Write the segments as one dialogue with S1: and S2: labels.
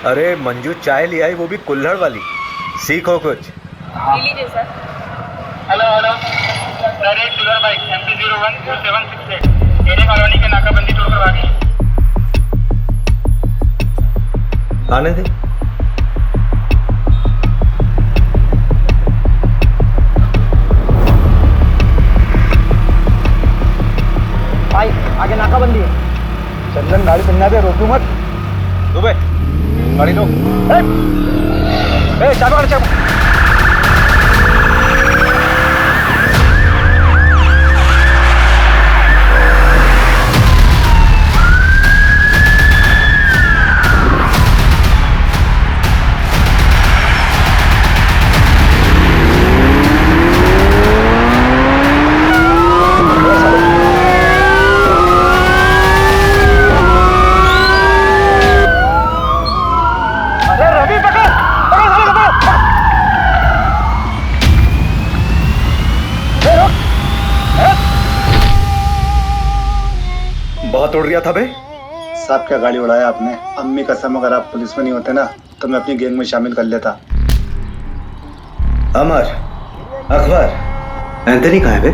S1: अरे मंजू चाय ले आई, वो भी कुल्हड़ वाली। सीखो कुछ।
S2: लीजिए सर।
S3: हेलो हेलो सर, एक sugar bike MP014768 array colony के नाकाबंदी तोड़कर भागी।
S1: आने दे।
S4: भाई आगे नाकाबंदी है। चंदन गाड़ी चलना दे, रोकू मत।
S1: दुबे गाड़ी लो।
S4: चाबी गाड़ी चाबी।
S1: बहुत उड़ रहा था बे।
S5: साहब क्या गाड़ी उड़ाया आपने। अम्मी कसम, अगर आप पुलिस में नहीं होते ना तो मैं अपनी गैंग में शामिल कर लेता।
S1: अमर, अकबर, एंथनी कहाँ है बे?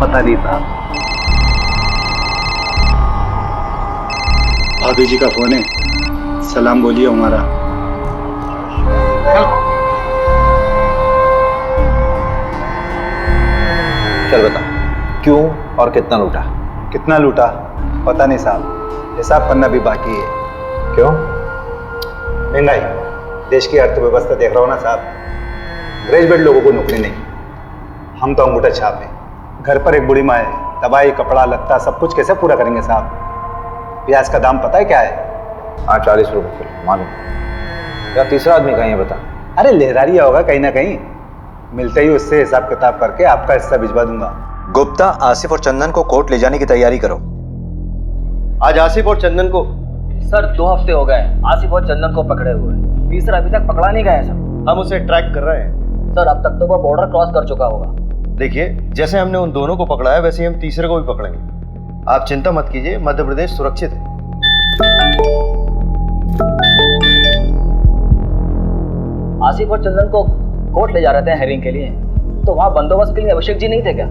S5: पता नहीं था। भाभी जी का फोन है, सलाम बोलिए हमारा।
S1: चल बता, क्यों और कितना लूटा?
S5: कितना लूटा पता नहीं साहब, हिसाब करना भी बाकी है।
S1: क्यों?
S5: महंगाई, देश की अर्थव्यवस्था देख रहा हूँ ना साहब। ग्रेजुएट लोगों को नौकरी नहीं, हम तो अंगूठा छाप है। घर पर एक बूढ़ी माँ है, दवाई कपड़ा लत्ता सब कुछ कैसे पूरा करेंगे साहब। प्याज का दाम पता है क्या है?
S1: हाँ 40 रुपए किलो, मालूम। या तीसरा आदमी कहीं है बता।
S5: अरे लहरारिया होगा कहीं ना कहीं, मिलते ही उससे हिसाब किताब करके आपका हिस्सा भिजवा दूंगा।
S1: गुप्ता, आसिफ और चंदन को कोर्ट ले जाने की तैयारी करो।
S6: आज आसिफ और चंदन को
S4: सर 2 हफ्ते हो गए आसिफ और चंदन को पकड़े हुए। तीसरा अभी तक पकड़ा नहीं गया है सर।
S6: हम उसे ट्रैक कर रहे हैं।
S4: सर अब तक तो वो बॉर्डर क्रॉस कर चुका होगा।
S6: देखिए, जैसे हमने उन दोनों को पकड़ा है वैसे ही हम तीसरे को भी पकड़ेंगे। आप चिंता मत कीजिए, मध्य प्रदेश सुरक्षित है।
S4: आसिफ और चंदन को कोर्ट ले जा रहे थे हेयरिंग के लिए, तो वहां बंदोबस्त के लिए अभिषेक जी नहीं थे क्या?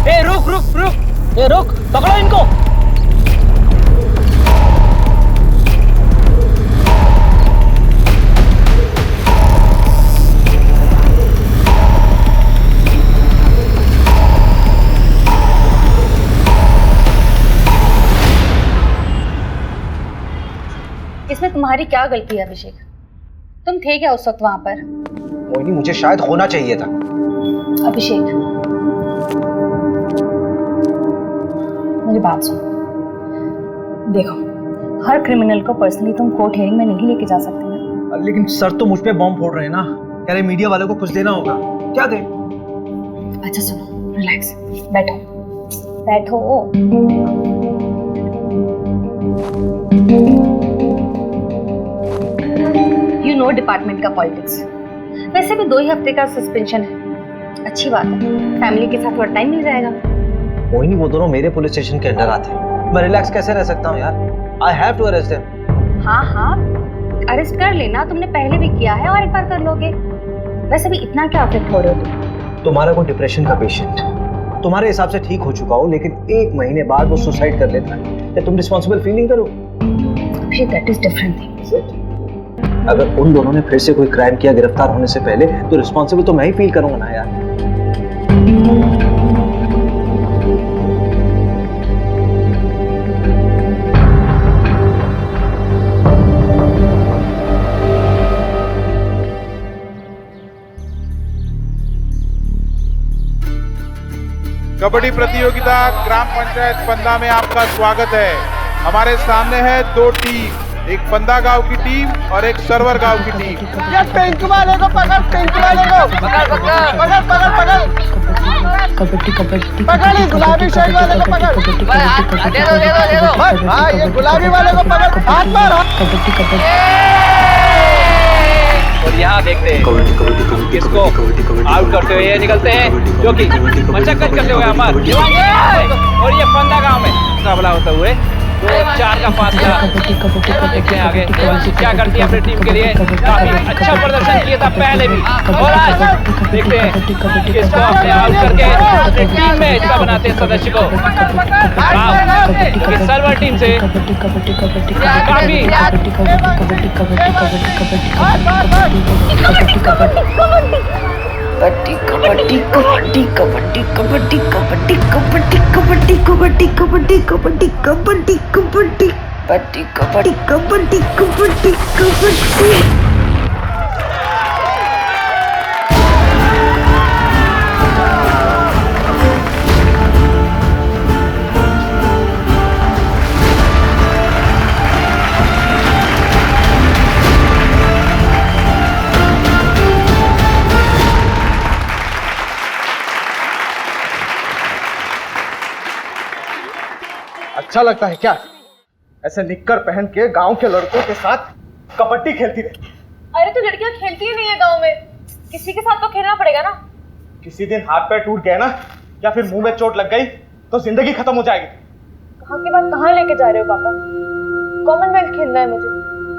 S4: ए रुक रुक रुक, ए रुक, पकड़ो इनको।
S2: इसमें तुम्हारी क्या गलती है अभिषेक? तुम थे क्या उस वक्त वहां पर?
S1: मोहिनी, मुझे शायद होना चाहिए था।
S2: अभिषेक मेरी बात सुनो। देखो, हर क्रिमिनल को पर्सनली तुम कोर्ट हियरिंग में नहीं लेके जा सकते ना।
S4: लेकिन सर तो मुझ पे बॉम्ब फोड़ रहे हैं ना। कह रहे मीडिया वालों को कुछ देना होगा। क्या दे?
S2: अच्छा सुनो, रिलैक्स, बैठो बैठो। यू नो डिपार्टमेंट का पॉलिटिक्स। वैसे भी 2 ही हफ्ते का सस्पेंशन है, अच्छी बात है। फैमिली के साथ थोड़ा टाइम मिल जाएगा।
S4: मोहिनी, वो दोनों मेरे पुलिस स्टेशन के अंडर आते हैं। मैं रिलैक्स कैसे रह सकता हूँ यार? I have to arrest them.
S2: हाँ हाँ, अरेस्ट कर लेना, तुमने पहले भी किया है और एक बार कर लोगे। वैसे भी इतना क्या अफेक्ट हो रहे हो तुम?
S4: तुम्हारा कोई डिप्रेशन का पेशेंट तुम्हारे हिसाब से ठीक हो चुका हो, लेकिन 1 महीने बाद वो सुसाइड कर लेता है, तो तुम रिस्पॉन्सिबल फील नहीं करो?
S2: That is different thing.
S4: अगर उन दोनों ने फिर से कोई क्राइम किया गिरफ्तार होने से पहले, तो रिस्पॉन्सिबल तो मैं ही फील करूंगा ना यार।
S7: कबड्डी प्रतियोगिता ग्राम पंचायत पंदा में आपका स्वागत है। हमारे सामने है 2 टीम, एक पंदा गांव की टीम और एक सरवर गांव की टीम।
S3: ये पिंक वाले को पकड़, पिंक वाले को पकड़ पकड़ पकड़ पकड़ पकड़
S2: कबड्डी कबड्डी
S3: पकड़, ये गुलाबी शर्ट वाले को पकड़। दे दो। हाँ, ये गुलाबी वाले को पकड़, हाथ मार।
S2: कबड्डी कबड्डी।
S8: और यहाँ देखते हैं किसको आउट करते हुए ये निकलते हैं, जो कि मशक्कत करते हुए अमर और ये फंदा गांव में मुकाबला होते हुए 2-4 का फासला। देखते हैं आगे क्या करती है अपनी टीम के लिए। काफी अच्छा प्रदर्शन किया था पहले भी, और आज देखते हैं किसको अपने आउट करके अपनी टीम में हिस्सा बनाते हैं सदस्य को। सर्वर टीम से काफी
S9: कबड्डी कबड्डी कबड्डी कबड्डी कबड्डी कबड्डी कबड्डी कबड्डी कबड्डी कबड्डी कबड्डी कबड्डी कबड्डी कबड्डी कबड्डी कबड्डी कबड्डी कबड्डी।
S3: अच्छा लगता है क्या ऐसे निक्कर पहन के गांव के लड़कों के साथ कबड्डी खेलती रहे?
S2: अरे तो लड़कियां खेलती ही नहीं है गांव में, किसी के साथ तो खेलना पड़ेगा ना।
S3: किसी दिन हाथ पैर टूट गए ना या फिर मुंह में चोट लग गई तो जिंदगी खत्म हो जाएगी।
S2: कहाँ की बात कहाँ लेके जा रहे हो पापा? कॉमनवेल्थ खेलना है मुझे,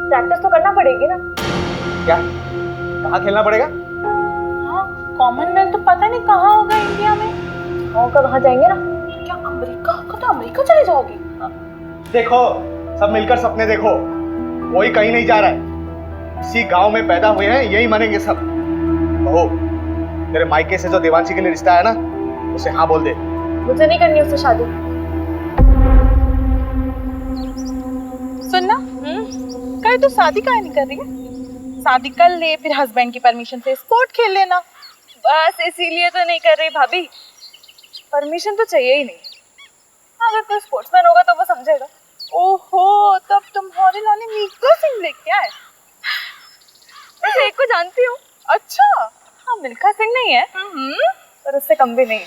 S2: प्रैक्टिस तो करना पड़ेगी ना।
S3: क्या कहाँ खेलना पड़ेगा?
S2: हाँ, कॉमनवेल्थ तो पता नहीं कहाँ होगा इंडिया में। गाँव का वहाँ जाएंगे ना। क्या अमेरिका का? तो अमेरिका चले जाओगी?
S3: देखो सब मिलकर सपने देखो, कोई कहीं नहीं जा रहा है, इसी गांव में पैदा हुए हैं, यही मरेंगे सब। बहू, तेरे मायके से जो देवांशी के लिए रिश्ता है ना, उसे हाँ बोल दे।
S2: मुझे नहीं करनी उससे शादी।
S10: सुनना, कल तू शादी काहे नहीं कर रही है? शादी कर ले, फिर हस्बैंड की परमिशन से स्पोर्ट खेल लेना।
S2: बस इसीलिए तो नहीं कर रही भाभी, परमिशन तो चाहिए ही नहीं। अगर कोई स्पोर्ट्समैन होगा तो वो समझेगा।
S10: ओहो, तब तुम्हारे लाने मिल्खा सिंह लेके आए।
S2: वैसे एक को जानती हूँ।
S10: अच्छा?
S2: हाँ, मिल्खा सिंह नहीं है पर उससे कम भी नहीं है।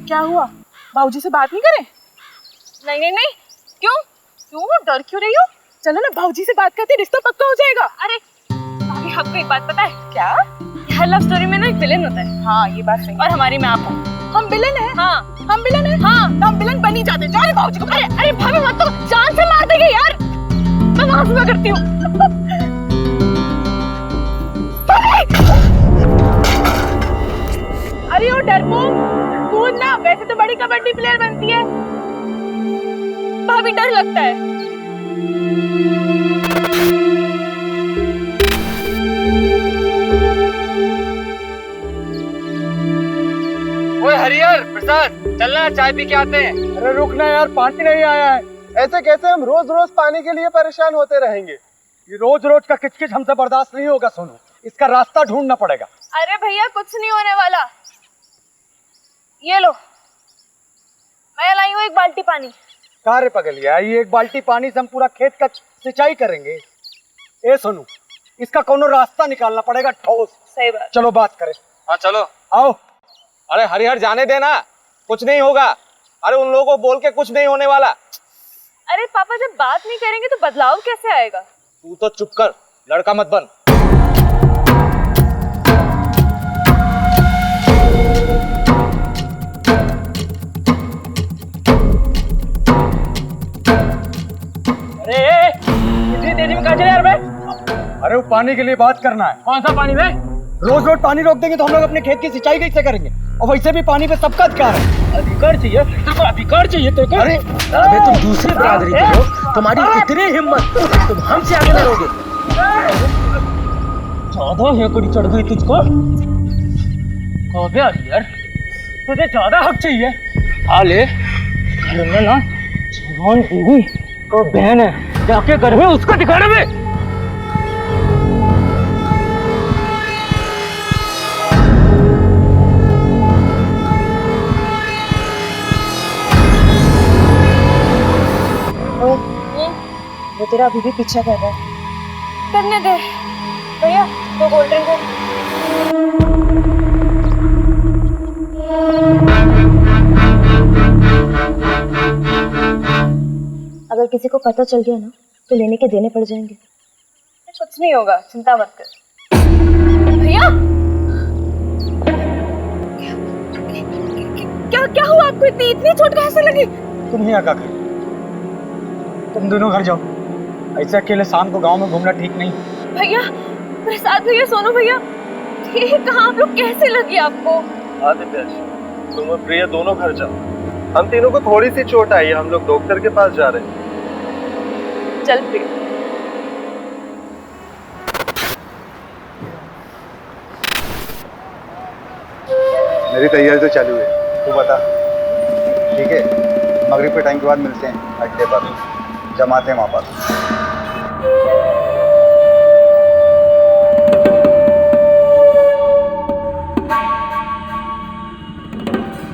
S10: क्या हुआ? बाबूजी से बात नहीं करें?
S2: नहीं नहीं नहीं। क्यों
S10: डर क्यों रही हो? चलो ना, बाबूजी से बात करते रिश्ता पक्का हो जाएगा।
S2: अरे भाभी, आपको एक बात पता है
S10: क्या?
S2: हर लव स्टोरी में ना एक विलेन होता है।
S10: हाँ, ये बात सही।
S2: और हमारी में आप हो।
S10: हम विलेन हैं?
S2: हाँ।
S10: हम विलेन हैं? हाँ। तो हम विलेन बन ही जाते। जा रहे बाबूजी को।
S2: अरे भाभी मत, तो जान से मार देंगे यार। मैं वहां से करती हूँ।
S10: अरे ओ डरपोक, कूद ना, वैसे तो बड़ी कबड्डी प्लेयर बनती है।
S2: भाभी डर लगता है।
S8: ओए हरिहर प्रसाद, चलना चाय पी के आते हैं।
S3: अरे रुकना यार, पानी नहीं आया है। ऐसे कैसे हम रोज रोज पानी के लिए परेशान होते रहेंगे? ये रोज रोज का किचकिच हमसे बर्दाश्त नहीं होगा सोनू, इसका रास्ता ढूंढना पड़ेगा।
S2: अरे भैया, कुछ नहीं होने वाला। ये लो, मैं लाई हूँ एक बाल्टी पानी।
S3: कार्य पगलिया, ये एक बाल्टी पानी से हम पूरा खेत का सिंचाई करेंगे? ए सोनू, इसका कोनो रास्ता निकालना पड़ेगा ठोस।
S2: सही बात।
S3: चलो बात करें।
S8: हाँ चलो।
S3: आओ। अरे हरिहर, जाने देना, कुछ नहीं होगा। अरे उन लोगों को बोल के कुछ नहीं होने वाला।
S2: अरे पापा, जब बात नहीं करेंगे तो बदलाव कैसे आएगा?
S3: तू तो चुप कर, लड़का मत बन।
S8: इतनी तेजी में कहाँ चले यार बे?
S3: अरे वो पानी के लिए बात करना है।
S8: कौन सा पानी बे?
S3: रोज रोज पानी रोक देंगे तो हम लोग अपने खेत की सिंचाई कैसे करेंगे? और वैसे भी पानी पे सबका अधिकार है।
S8: अधिकार चाहिए तेरे को? अधिकार चाहिए तेरे को?
S3: अरे
S8: अबे तुम दूसरी बरादरी के हो, तुम्हारी इतनी हिम्मत, तुम हमसे आगे लड़ोगे? ज्यादा हेकड़ी चढ़ गई तुझको? कौन यार, तुझे ज्यादा हक चाहिए? आ ले, घर में ना जवान बीवी को बहन है, जाके घर में उसको दिखाना में।
S10: वो तेरा अभी भी पीछा कर रहा है।
S2: करने दे भैया, वो कोल्ड ड्रिंक है। अगर किसी को पता चल गया ना तो लेने के देने पड़ जाएंगे।
S10: कुछ नहीं होगा, चिंता मत कर। भैया क्या क्या हुआ आपको? इतनी चोट कैसे लगी?
S3: तुम यहाँ क्या कर, तुम दोनों घर जाओ। ऐसे अकेले शाम को गांव में घूमना ठीक नहीं।
S10: भैया, प्रसाद भैया, सोनू भैया, ये कहाँ आप लोग कैसे लगी आपको?
S6: आदित्य, तुम और प्रिया दोनों घर जाओ। हम तीनों को थोड़ी सी चोट आई है, हम लोग डॉक्टर के पास जा रहे हैं।
S10: चल प्रिया।
S5: मेरी तैयारी तो चालू है, तू बता। ठीक है, मगरिब के टाइम के बाद मिलते हैं अड्डे पर, जमाते हैं वहाँ पर।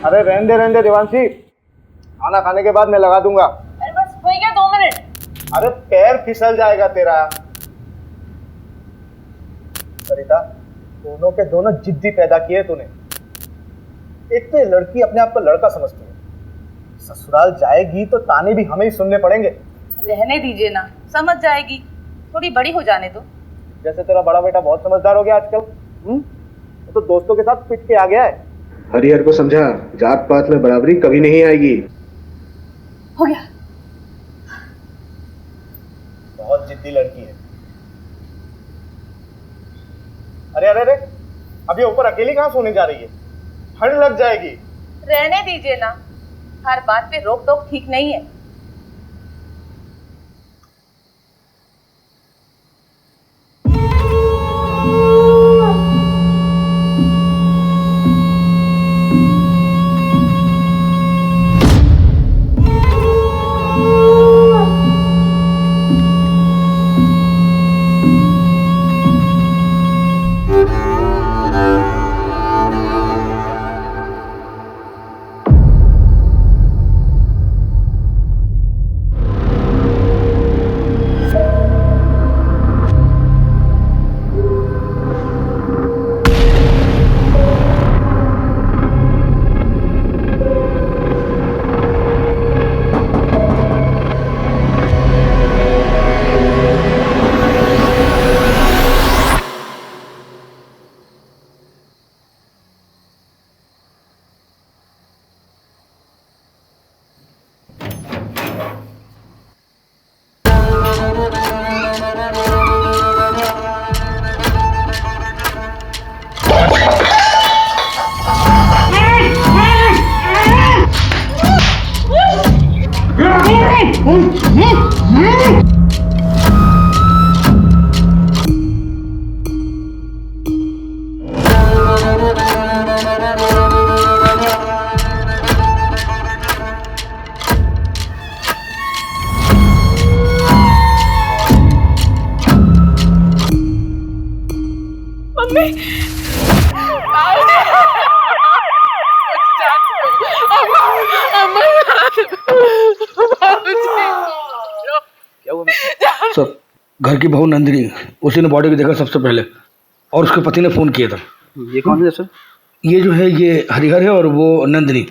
S3: अरे रहने दे देवांशी, खाना खाने के बाद मैं लगा दूंगा।
S10: अरे बस हो गया 2 मिनट।
S3: अरे पैर फिसल जाएगा तेरा। सरिता, दोनों के दोनों जिद्दी पैदा किए तूने। एक तो ये लड़की अपने आप को लड़का समझती है, ससुराल जाएगी तो ताने भी हमें ही सुनने पड़ेंगे।
S10: रहने दीजिए ना, समझ जाएगी, थोड़ी बड़ी हो जाने दो।
S3: जैसे तेरा बड़ा बेटा बहुत समझदार हो गया आजकल। वो तो दोस्तों के साथ पिट के आ गया है।
S11: हरिहर को समझा, जात पात में बराबरी कभी नहीं आएगी।
S10: हो गया।
S3: बहुत जिद्दी लड़की है। अरे अरे अरे, अभी ऊपर अकेली कहाँ सोने जा रही है? ठंड लग जाएगी।
S10: रहने दीजिए ना, हर बात पे रोक टोक ठीक नहीं है।
S11: सर, घर की बहू नंदिनी, उसी ने बॉडी को देखा सबसे पहले और उसके पति ने फोन किया था।
S4: ये कौन है सर?
S11: ये जो है ये हरिहर है और वो नंदिनी।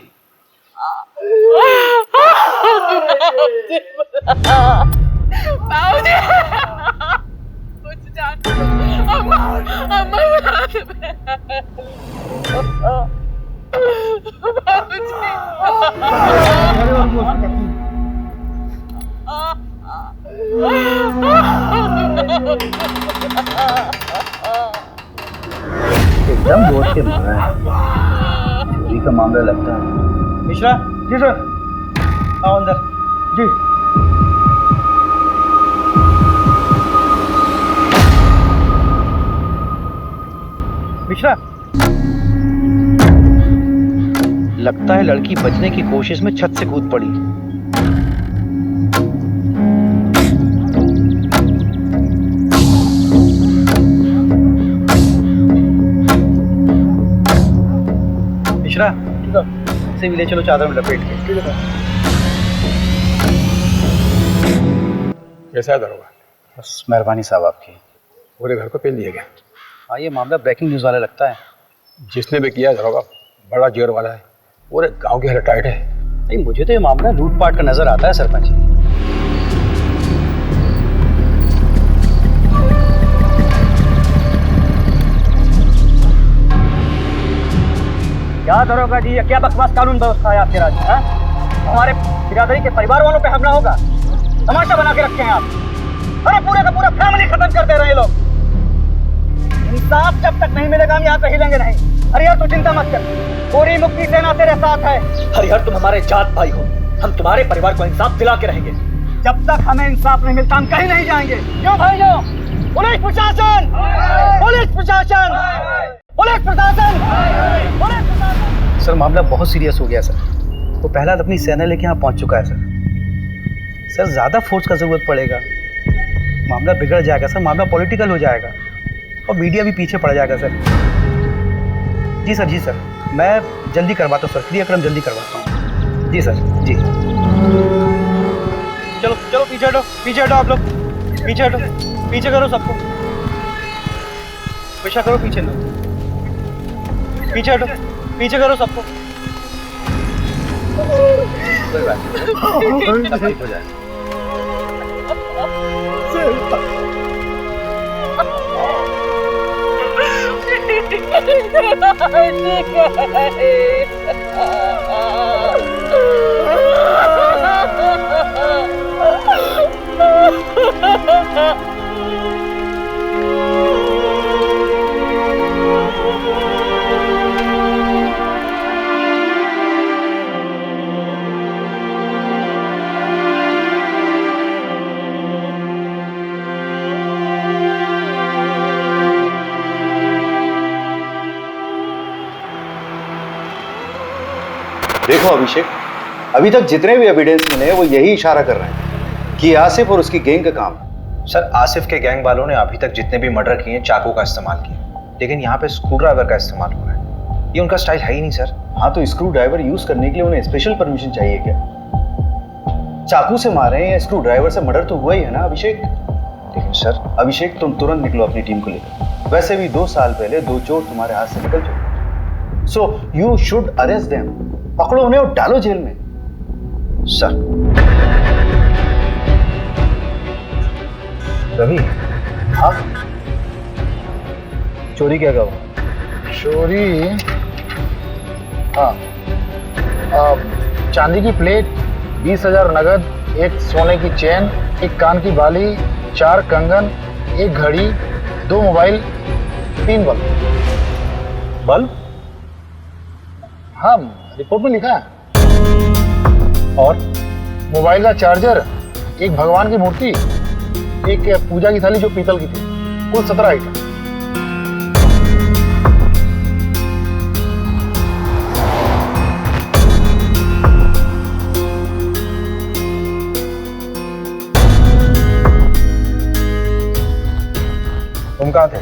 S4: एकदम बोझ के मारा है, चोरी का मामला लगता है।
S3: मिश्रा जी सर, आओ अंदर जी। मिश्रा,
S4: लगता है लड़की बचने की कोशिश में छत से कूद पड़ी। मिश्रा, इसे भी ले चलो चादर में लपेट के।
S3: कैसा है दरोगा?
S4: बस मेहरबानी साहब आपकी।
S3: पूरे घर को पेल दिया गया।
S4: हाँ, ये मामला ब्रेकिंग न्यूज़ वाला लगता है।
S3: जिसने भी किया दरोगा
S11: बड़ा जोर वाला है, पूरे गांव की हालत टाइट है।
S4: नहीं, मुझे तो ये मामला लूटपाट का नजर आता है सरपंच जी।
S8: क्या दरोगा जी, ये क्या बकवास कानून व्यवस्था है आपके राज्य में? हमारे बिरादरी के परिवार वालों पे हमला होगा, तमाशा बना के रखे हैं आप। अरे पूरे का पूरा फैमिली खत्म कर दे रहे हैं लोग। इंसाफ जब तक नहीं मिलेगा हम यहाँ से हिलेंगे नहीं। हरिहर तू चिंता मत कर, पूरी मुक्ति सेना तेरे साथ है।
S4: हरिहर तुम हमारे जात भाई हो, हम तुम्हारे परिवार को इंसाफ दिला के रहेंगे।
S8: जब तक हमें इंसाफ नहीं मिलता हम कहीं नहीं जाएंगे। क्यों भाइयों? पुलिस प्रशासन, पुलिस प्रशासन, पुलिस प्रशासन, पुलिस प्रशासन।
S4: सर मामला बहुत सीरियस हो गया सर। वो पहला अपनी सेना लेके यहाँ पहुंच चुका है सर। सर ज्यादा फोर्स का जरूरत पड़ेगा, मामला बिगड़ जाएगा सर, मामला पॉलिटिकल हो जाएगा और मीडिया भी पीछे पड़ जाएगा सर। जी सर, जी सर, मैं जल्दी करवाता हूँ सर, क्रियाक्रम जल्दी करवाता हूँ। जी सर, जी।
S8: चलो चलो पीछे हटो, पीछे हटो आप लोग, पीछे हटो, पीछे करो सबको, पीछे करो, पीछे लो, पीछे हटो, पीछे करो सबको।
S4: कोई बात नहीं, सब ठीक हो जाएगा।
S5: देखो अभिषेक, अभी तक जितने भी एविडेंस मिले हैं वो यही इशारा कर रहे हैं कि आसिफ और उसकी गैंग का काम है।
S4: सर आसिफ के गैंग वालों ने अभी तक जितने भी मर्डर किए हैं चाकू का इस्तेमाल किया, लेकिन यहाँ पे स्क्रू ड्राइवर का इस्तेमाल हो रहा है। ये उनका स्टाइल है ही नहीं सर।
S5: हाँ तो स्क्रू ड्राइवर यूज करने के लिए उन्हें स्पेशल परमिशन चाहिए क्या? चाकू से मारे या स्क्रू ड्राइवर से मर्डर तो हुआ ही है ना अभिषेक।
S4: लेकिन सर
S5: अभिषेक तुम तुरंत निकलो अपनी टीम को लेकर। वैसे भी 2 साल पहले 2 चोर तुम्हारे हाथ से निकल चुके, so you should arrest them. पकड़ो उन्हें और डालो जेल में।
S4: सर रवि,
S5: हाँ
S4: चोरी क्या कहो?
S12: चोरी, हाँ, चांदी की प्लेट, 20,000 नगद, एक सोने की चेन, एक कान की बाली, 4 कंगन, एक घड़ी, 2 मोबाइल, 3 बल्ब।
S4: बल्ब?
S12: हाँ रिपोर्ट में लिखा है। और मोबाइल का चार्जर, एक भगवान की मूर्ति, एक पूजा की थाली जो पीतल की थी, कुल 17 आइटम।
S4: तुम कहाँ थे?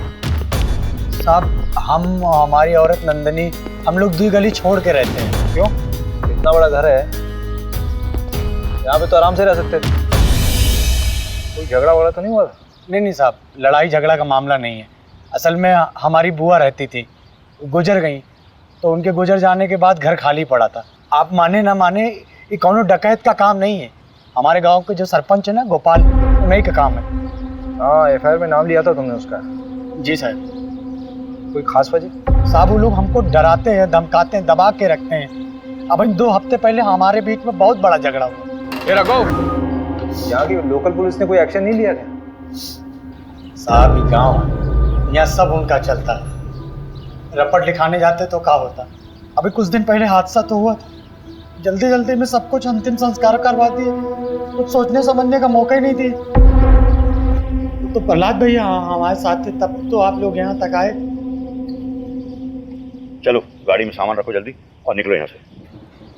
S12: साहब हम, हमारी औरत नंदनी, हम लोग 2 गली छोड़ के रहते हैं। क्यों?
S4: इतना बड़ा घर है, यहाँ पे तो आराम से रह सकते थे। कोई झगड़ा वगड़ा तो नहीं हुआ?
S12: नहीं साहब, लड़ाई झगड़ा का मामला नहीं है। असल में हमारी बुआ रहती थी, गुजर गई, तो उनके गुजर जाने के बाद घर खाली पड़ा था। आप माने ना माने, ये कौनो डकैत का काम नहीं है। हमारे गांव के जो सरपंच है ना गोपाल, उन्हीं का काम है।
S4: हाँ, एफआईआर में नाम लिया था तुमने उसका?
S12: जी साहब।
S4: कोई खास वजह?
S12: साहब वो लोग हमको डराते हैं, धमकाते हैं, दबा के रखते हैं। अब 2 हफ्ते पहले हमारे बीच में बहुत बड़ा झगड़ा हुआ।
S4: ये रखो, यहाँ की लोकल पुलिस ने कोई एक्शन नहीं लिया क्या?
S12: साहब ये गाँव है, यहाँ सब उनका चलता है। रपट लिखाने जाते तो क्या होता। अभी कुछ दिन पहले हादसा तो हुआ था, जल्दी जल्दी में सब कुछ अंतिम संस्कार करवा दिए, कुछ सोचने समझने का मौका ही नहीं दिए। तो प्रहलाद भैया हमारे साथ थे, तब तो आप लोग यहाँ तक आए।
S1: चलो गाड़ी में सामान रखो जल्दी और निकलो यहाँ से।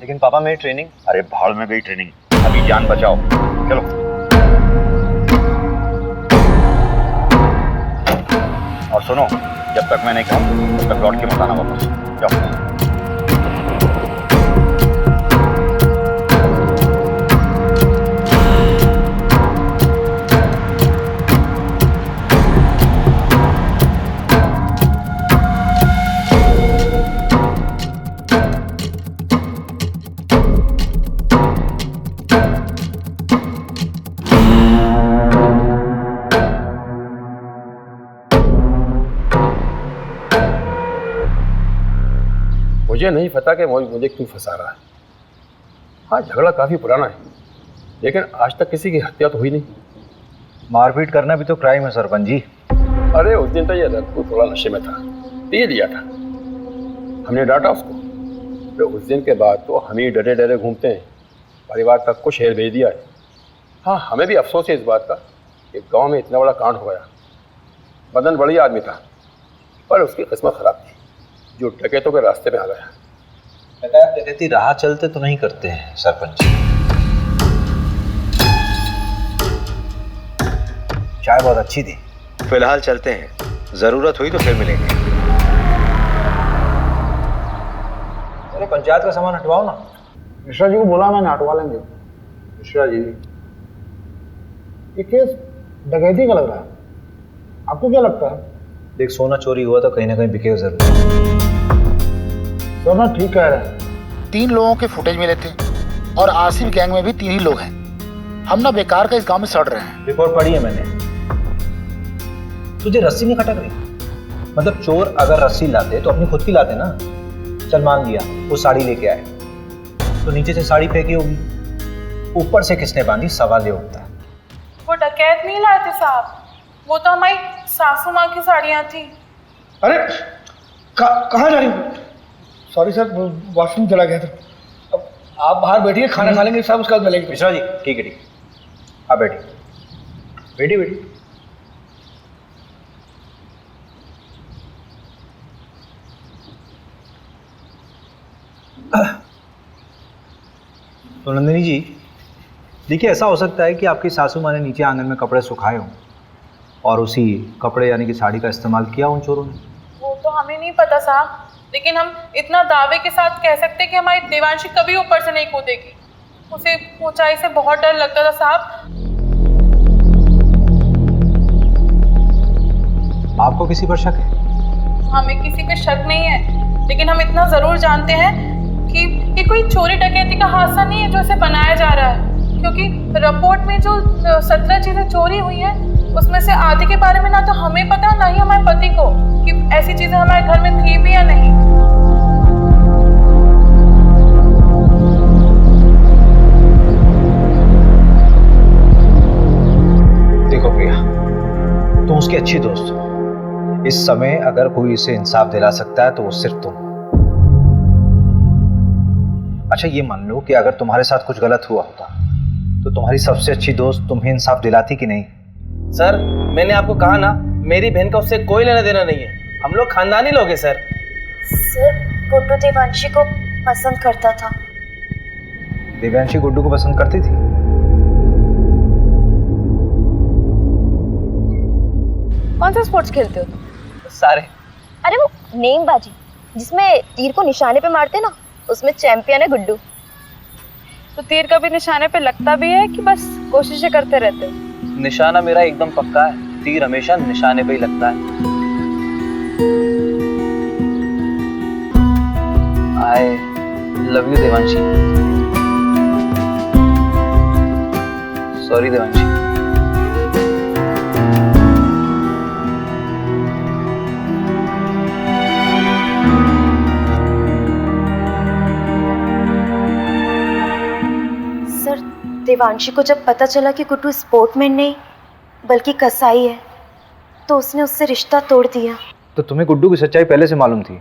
S4: लेकिन पापा मेरी ट्रेनिंग?
S1: अरे भाड़ में गई ट्रेनिंग, अभी जान बचाओ। चलो। और सुनो, जब तक मैं नहीं कहूँ तब तक लौट के मत आना वापस। जाओ।
S13: मुझे नहीं पता कि मोहित मुझे क्यों फंसा रहा है। हाँ, झगड़ा काफ़ी पुराना है, लेकिन आज तक किसी की हत्या तो हुई नहीं।
S14: मारपीट करना भी तो क्राइम है सरपंच जी।
S13: अरे उस दिन तो ये रघु थोड़ा नशे में था, पी लिया था, हमने डांटा उसको। तो उस दिन के बाद तो हम ही डरे डरे घूमते हैं, परिवार तक को शहर भेज दिया है। हाँ, हमें भी अफसोस है इस बात का कि गांव में इतना बड़ा कांड हो गया। मदन बढ़िया आदमी था, पर उसकी किस्मत खराब थी, जो डकैतों के रास्ते में आ गया।
S14: डकैती राह चलते तो नहीं करते हैं सरपंच जी। चाय बहुत अच्छी थी।
S15: फिलहाल चलते हैं, जरूरत हुई तो फिर मिलेंगे।
S14: अरे पंचायत का सामान हटवाओ ना।
S12: मिश्रा जी को बोला मैंने, हटवा लेंगे।
S14: मिश्रा जी,
S12: ये केस डकैती का लग रहा है, आपको क्या लगता है?
S14: देख, सोना चोरी हुआ तो कहीं ना कहीं बिकेगा जरूर।
S12: सोना ठीक कह रहे हैं।
S16: 3 लोगों के फुटेज मिले थे और आसिफ गैंग में भी 3 ही लोग हैं। हम ना बेकार का इस गांव में सड़ रहे हैं।
S14: रिपोर्ट पढ़ी है मैंने। तुझे रस्सी नहीं खटक रही? मतलब चोर अगर रस्सी लाते तो अपनी खुद की लाते ना। चल मान लिया वो साड़ी लेके आए, तो नीचे से साड़ी फेंकी होगी, ऊपर से किसने बांधी, सवाल ये उठता है।
S10: वो डकैत नहीं लाए थे साहब, वो तो हमारी सासू माँ की साड़ियाँ थी।
S12: अरे कहाँ जा रही हो? सॉरी सर, वॉशरूम चला गया था। अब आप बाहर बैठिए, खाना खा लेंगे, सब उसके बाद मिलेंगे।
S14: मिश्रा जी, ठीक है, आप बैठिए, बैठिए बैठिए। तो नंदिनी जी, देखिए, ऐसा हो सकता है कि आपकी सासू माँ ने नीचे आंगन में कपड़े सुखाए हों और उसी कपड़े यानी कि साड़ी का इस्तेमाल किया उन चोरों ने।
S10: वो तो हमें नहीं पता साहब, लेकिन हम इतना दावे के साथ कह सकते कि हमारी देवांशी कभी ऊपर से नहीं कूदेगी। उसे ऊंचाई से बहुत डर लगता था साहब।
S14: आपको किसी पर शक है?
S10: हमें किसी पे शक नहीं है, लेकिन हम इतना जरूर जानते हैं कि ये कोई चोरी डकैती का हादसा नहीं है जो इसे बनाया जा रहा है, क्योंकि रिपोर्ट में जो 17 चीजें चोरी हुई हैं उसमें से आधी के बारे में ना तो हमें पता, ना ही हमारे पति को कि ऐसी चीजें हमारे घर में थी भी या नहीं।
S14: देखो प्रिया, तुम उसकी अच्छी दोस्त हो। इस समय अगर कोई इसे इंसाफ दिला सकता है तो वो सिर्फ तुम। अच्छा, ये मान लो कि अगर तुम्हारे साथ कुछ गलत हुआ होता तो तुम्हारी सबसे अच्छी दोस्त तुम्हें इंसाफ दिलाती कि नहीं?
S8: सर, मैंने आपको कहा ना, मेरी बहन का उससे कोई लेना देना नहीं है। हम लोग खानदानी लोग हैं सर।
S9: सर, गुड्डू देवांशी को पसंद करता था।
S14: देवांशी गुड्डू को पसंद करती थी?
S2: कौन सा स्पोर्ट्स खेलते हो तुम?
S8: सारे।
S9: अरे वो नेमबाजी जिसमें तीर को निशाने पे मारते ना, उसमें चैंपियन है गुड्डू।
S2: तो तीर कभी निशाने पे लगता भी है कि बस कोशिशें करते रहते हो?
S8: निशाना मेरा एकदम पक्का है, तीर हमेशा निशाने पे ही लगता है। I love you Devanshi. Sorry Devanshi.
S9: Devanshi को जब पता चला कि गुड्डू स्पोर्टमैन नहीं बल्कि कसाई है तो उसने उससे रिश्ता तोड़ दिया।
S14: तो तुम्हें गुड्डू की सच्चाई पहले से मालूम थी?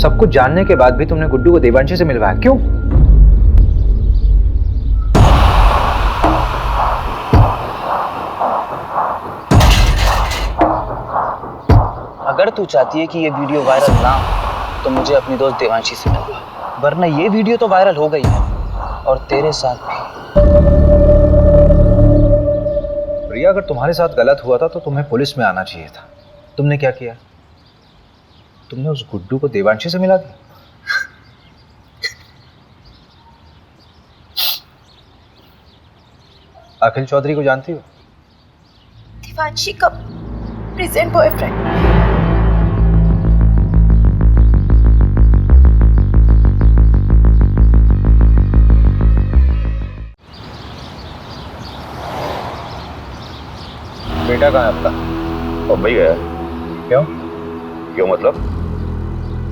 S14: सब कुछ जानने के बाद भी तुमने गुड्डू को देवांशी से मिलवाया, क्यों?
S8: अगर तू चाहती है कि ये वीडियो वायरल ना हो तो मुझे अपनी दोस्त देवांशी से मिलवा, वरना ये वीडियो तो वायरल हो गई है और तेरे साथ भी।
S14: प्रिया, अगर तुम्हारे साथ गलत हुआ था तो तुम्हें पुलिस में आना चाहिए था। तुमने क्या किया? तुमने उस गुड्डू को देवांशी से मिला दिया। अखिल चौधरी को जानती हो?
S9: देवांशी का प्रेजेंट बॉयफ्रेंड।
S1: बेटा कहाँ है आपका? बम्बई गया।
S14: क्यों?
S1: क्यों मतलब?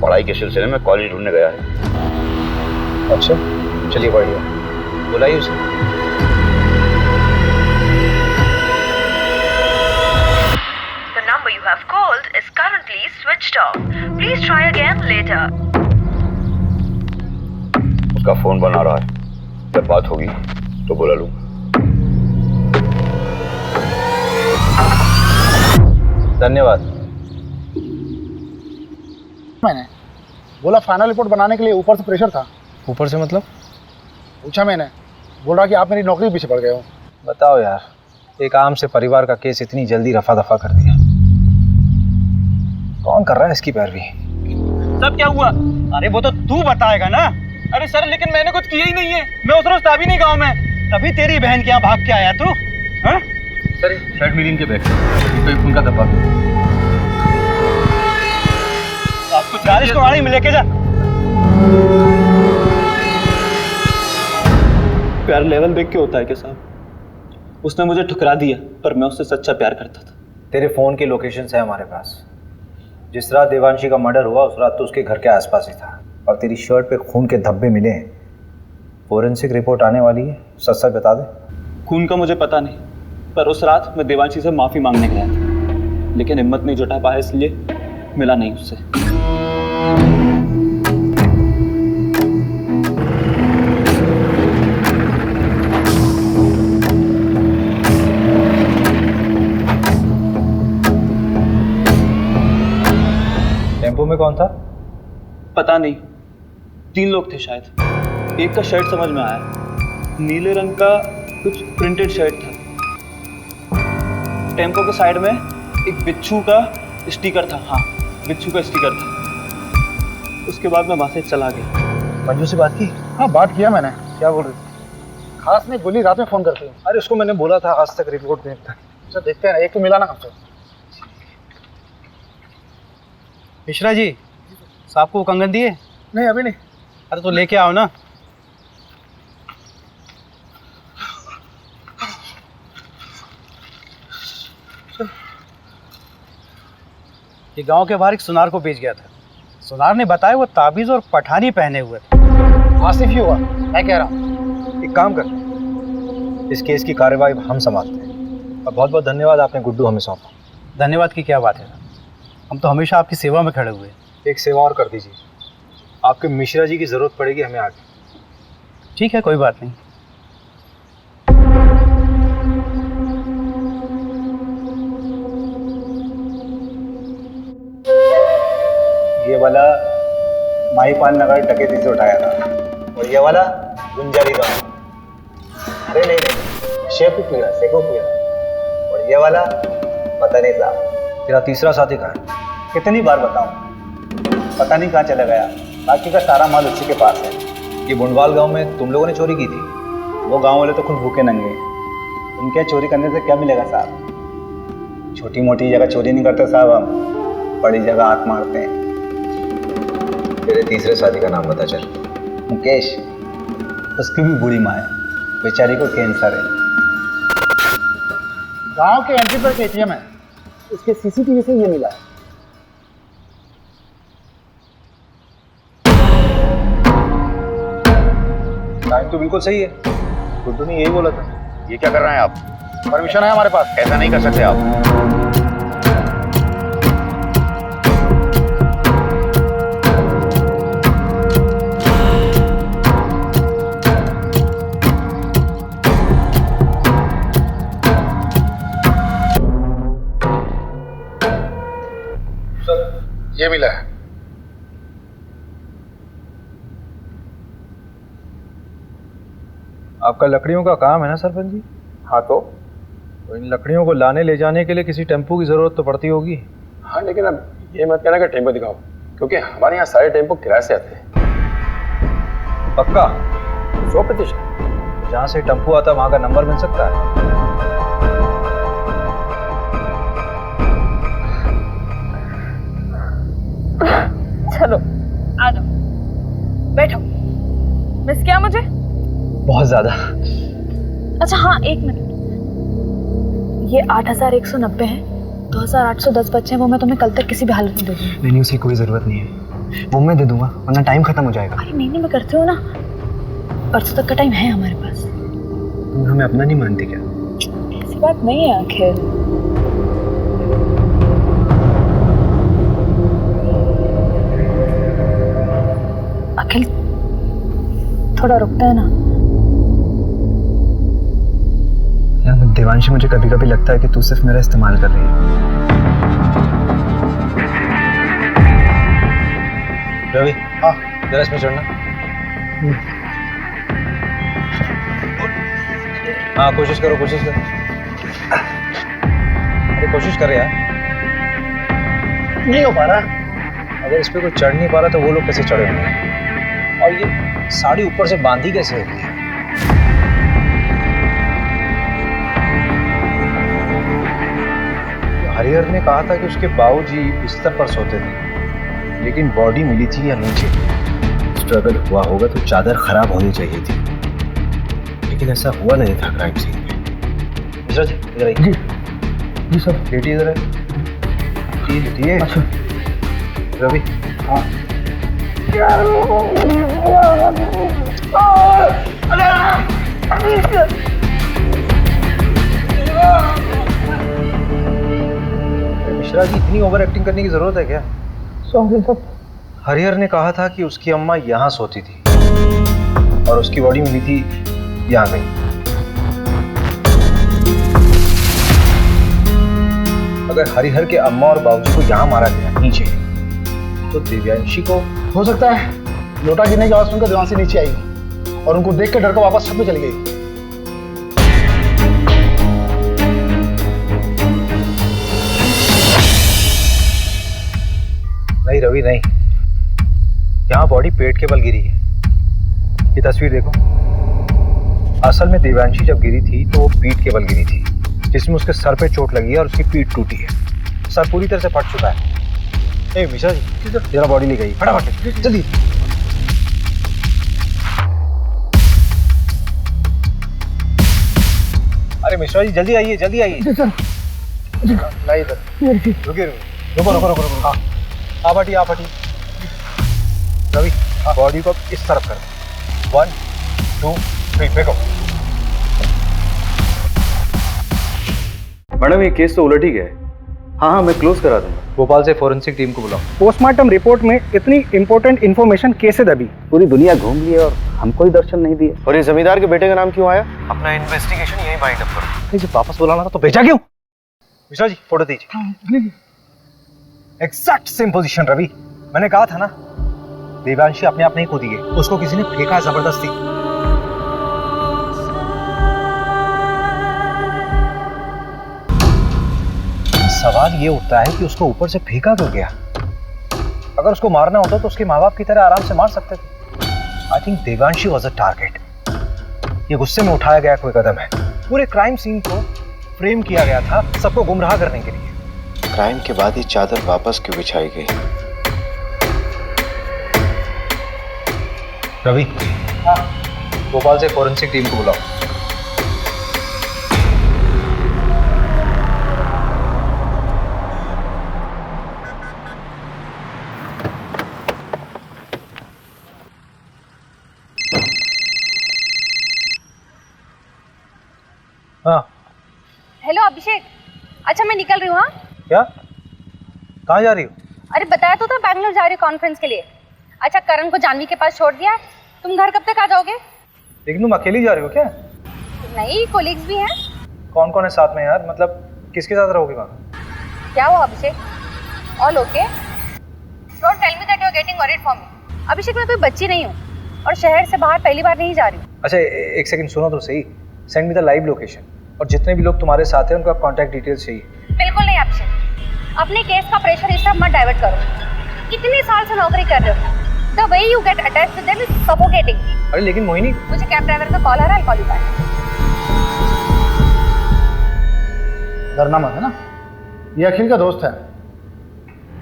S1: पढ़ाई के सिलसिले में कॉलेज ढूंढने गया है।
S14: अच्छा, चलिए बढ़िया, बुलाइए उसे।
S9: The number you have called is currently switched off. Please try again later.
S1: उसका फोन बना रहा है, जब बात होगी तो बुला लूंगा।
S14: धन्यवाद।
S16: मैंने बोला फाइनल रिपोर्ट बनाने के लिए ऊपर से प्रेशर था।
S14: ऊपर से मतलब?
S16: पूछा मैंने, बोल रहा कि आप मेरी नौकरी के पीछे पड़ गए हो।
S14: बताओ यार, एक आम से परिवार का केस इतनी जल्दी रफा दफा कर दिया। कौन कर रहा है इसकी पैरवी?
S4: सब क्या हुआ? अरे वो तो तू बताएगा ना। अरे सर, लेकिन मैंने कुछ किया ही नहीं है। मैं उस रोज था भी नहीं गाँव में, तभी तेरी बहन के यहाँ भाग के आया तू। हाँ?
S14: सर, शर्ट मीडियम के बैग कोई खून का धब्बा।
S4: आपको 40 को गाड़ी में लेके जा।
S17: प्यार लेवल देख के होता है क्या साहब? उसने मुझे ठुकरा दिया, पर मैं उससे सच्चा प्यार करता था।
S14: तेरे फोन की लोकेशंस है हमारे पास। जिस रात देवांशी का मर्डर हुआ उस रात तो उसके घर के आसपास ही था, और तेरी शर्ट पे खून के धब्बे मिले हैं। फोरेंसिक रिपोर्ट आने वाली है, सच सच बता दे।
S17: खून का मुझे पता नहीं, पर उस रात मैं देवांशी से माफी मांगने गया था, लेकिन हिम्मत नहीं जुटा पाया, इसलिए मिला नहीं उससे।
S14: टेम्पो में कौन था?
S17: पता नहीं, 3 लोग थे शायद। एक का शर्ट समझ में आया, नीले रंग का कुछ प्रिंटेड शर्ट था। टेम्पो के साइड में एक बिच्छू का स्टिकर था। हाँ, बिच्छू का स्टिकर था। उसके बाद मैं वहां से चला गया।
S14: मंजू से बात की?
S16: हाँ, बात किया मैंने।
S14: क्या बोल रही थी?
S16: खास नहीं बोली, रात में फोन करती हूँ।
S14: अरे उसको मैंने बोला था आज तक रिपोर्ट देने तक।
S16: अच्छा, देखते हैं, एक तो मिला ना हमसे।
S4: मिश्रा जी, साहब को कंगन दिए?
S16: नहीं, अभी नहीं।
S4: अरे तो लेके आओ ना। ये गांव के बाहर एक सुनार को बेच गया था। सुनार ने बताया वो ताबीज और पठानी पहने हुए थे।
S16: आसिफ ही हुआ, मैं कह रहा हूँ।
S14: एक काम कर, इस केस की कार्यवाही हम संभालते हैं। और बहुत बहुत धन्यवाद, आपने गुड्डू हमें सौंपा।
S4: धन्यवाद की क्या बात है, हम तो हमेशा आपकी सेवा में खड़े हुए हैं।
S14: एक सेवा और कर दीजिए, आपके मिश्रा जी की जरूरत पड़ेगी हमें आगे।
S4: ठीक है, कोई बात नहीं।
S5: ये वाला माहीपाल नगर डकैती से उठाया था, और ये वाला गुंजारी गांव। अरे नहीं, शेखुपुरा। और ये वाला पता नहीं साहब।
S14: तेरा तीसरा साथी कहाँ है?
S5: कितनी बार बताऊं, पता नहीं कहाँ चला गया। बाकी का सारा माल उसी के पास है।
S14: ये बुंडवाल गांव में तुम लोगों ने चोरी की थी?
S5: वो गांव वाले तो खुद भूखे नंगे, उनके चोरी करने से क्या मिलेगा साहब? छोटी मोटी जगह चोरी नहीं करते साहब, हम बड़ी जगह हाथ मारते हैं।
S14: तेरे तीसरे साथी का नाम बता चल।
S5: मुकेश, उसकी भी बुरी माँ है, बेचारी को कैंसर है।
S16: गांव के एंट्री पर एटीएम है, उसके सीसीटीवी से ये मिला है।
S14: टाइम तो बिल्कुल सही है, गुड्डू ने यही बोला था।
S1: ये क्या कर रहे हैं आप?
S16: परमिशन है हमारे पास।
S1: ऐसा नहीं कर सकते आप।
S16: ये मिला है।
S14: आपका लकड़ियों का काम है ना सरपंच जी?
S13: हाँ, तो
S14: इन लकड़ियों को लाने ले जाने के लिए किसी टेम्पो की जरूरत तो पड़ती होगी।
S13: हाँ, लेकिन अब ये मत कहना कि टेम्पो दिखाओ, क्योंकि हमारे यहाँ सारे टेम्पो किराए से आते हैं।
S14: पक्का?
S13: 100%।
S14: जहाँ से टेम्पो आता है वहाँ का नंबर मिल सकता है?
S10: चलो आ जाओ, बैठो। मिस किया मुझे?
S14: बहुत ज्यादा।
S2: अच्छा हाँ, 1 मिनट। ये 8190 है, 2810 बच्चे हैं, वो मैं तुम्हें कल तक किसी भी हालत में दे दूंगी।
S14: नहीं, उसकी कोई जरूरत नहीं है। वो मैं दे दूंगा वरना टाइम खत्म हो जाएगा।
S2: अरे नहीं मैं करती हूँ ना, परसों तक का टाइम है हमारे पास।
S14: तुम हमें अपना नहीं मानती क्या?
S2: ऐसी बात नहीं है आखिर। अखिल थोड़ा रुकता है ना।
S14: यार देवांशी, मुझे कभी कभी लगता है कि तू सिर्फ मेरा इस्तेमाल कर रही है। रवि, हाँ जरा इसमें चढ़ना। हाँ कोशिश करो, कोशिश करो। अरे कोशिश कर यार।
S12: नहीं हो पा रहा।
S14: अगर इस पे कोई चढ़ नहीं पा रहा तो वो लोग कैसे चढ़े होंगे? और ये साड़ी ऊपर से बांधी कैसे होती है? हरिहर ने कहा था कि उसके बाबूजी बिस्तर पर सोते थे, लेकिन बॉडी मिली थी या नीचे। स्ट्रगल हुआ होगा तो चादर खराब होनी चाहिए थी, लेकिन ऐसा हुआ नहीं था क्राइम सीन पे। मिश्रा जी इधर आइए। जी जी सर। बेटी इधर है। अच्छा रवि। हाँ मिश्रा जी, इतनी ओवर एक्टिंग करने की जरूरत है क्या? Sorry sir. हरिहर ने कहा था कि उसकी अम्मा यहाँ सोती थी और उसकी बॉडी मिली थी यहाँ कहीं। अगर हरिहर के अम्मा और बाबूजी को यहाँ मारा गया नीचे, तो दिव्यांशी को
S12: हो सकता है लोटा गिरने की आवाज सुनकर देवांशी नीचे आई और उनको देख कर डर कर वापस छत में चली गई।
S14: नहीं रवि नहीं, यहाँ बॉडी पेट के बल गिरी है। ये तस्वीर देखो। असल में दिव्यांशी जब गिरी थी तो वो पीठ के बल गिरी थी, जिसमें उसके सर पे चोट लगी है और उसकी पीठ टूटी है। सर पूरी तरह से फट चुका है। ए मिश्रा जी जरा बॉडी ले गई फटाफट जल्दी। अरे मिश्रा जी जल्दी आइए, जल्दी आइए। नहीं इधर रुकिए, रुको। हाँ आप हटिए, आप हटिए। रवि बॉडी को इस तरफ कर। 1 2 3 फेंको।
S17: मैडम ये केस तो उलट ही गया है। हाँ मैं क्लोज करा दूंगा।
S14: भोपाल से फोरेंसिक टीम को बुलाओ।
S4: पोस्टमार्टम रिपोर्ट में इतनी इंपॉर्टेंट इन्फॉर्मेशन कैसे दबी? पूरी दुनिया घूम ली और हमको ही दर्शन नहीं दिए।
S17: और ये जमींदार के बेटे का नाम क्यों आया?
S14: अपना इन्वेस्टिगेशन यही बाइंड अप करो। जब वापस बुलाना था तो भेजा क्यों? मिश्रा जी फोटो दीजिए। Exact same position Ravi. मैंने कहा था ना, देवांशी अपने आप नहीं कूदी है, उसको किसी ने फेंका है जबरदस्ती। सवाल ये उठता है कि उसको ऊपर से फेंका क्यों गया? अगर उसको मारना होता तो उसके माँ बाप की तरह आराम से मार सकते थे। I think Devanshi was a target. ये गुस्से में उठाया गया कोई कदम है। पूरे क्राइम सीन को फ्रेम किया गया था सबको गुमराह करने के लिए।
S15: क्राइम के बाद ही चादर वापस क्यों बिछाई गई?
S14: रवि हाँ भोपाल से फोरेंसिक टीम को बुलाओ। हाँ
S2: हेलो अभिषेक, अच्छा मैं निकल रही हूँ। हाँ
S14: क्या? कहाँ जा रही हो?
S2: अरे बताया तो था बैंगलोर जा रही हूँ कॉन्फ्रेंस के लिए। अच्छा करण को जानवी के पास छोड़ दिया, तुम घर कब तक आ जाओगे?
S14: लेकिन तुम अकेली जा रही हो क्या?
S2: नहीं कोलिग्स भी हैं।
S14: कौन कौन है साथ में यार? मतलब किसके साथ रहोगे वहाँ?
S2: क्या हुआ Abhishek? All okay? Don't tell me that you are getting worried for me. Abhishek मैं कोई बच्ची नहीं हूँ और शहर से बाहर पहली बार नहीं जा रही हूँ।
S14: अच्छा एक सेकंड सुनो तो सही। Send me the live location और जितने भी लोग तुम्हारे साथ हैं उनका कॉन्टैक्ट डिटेल्स चाहिए।
S2: बिल्कुल नहीं अभिषेक, अपने केस का प्रेशर इस तरफ मत डाइवर्ट करो। कितने साल से नौकरी कर रहे हो, the way you get attached to them is suffocating.
S14: अरे लेकिन मोहिनी,
S2: मुझे कैब ड्राइवर का कॉल आ रहा है, कॉल यू बैक।
S12: डरना मत है ना, ये अखिल का दोस्त है,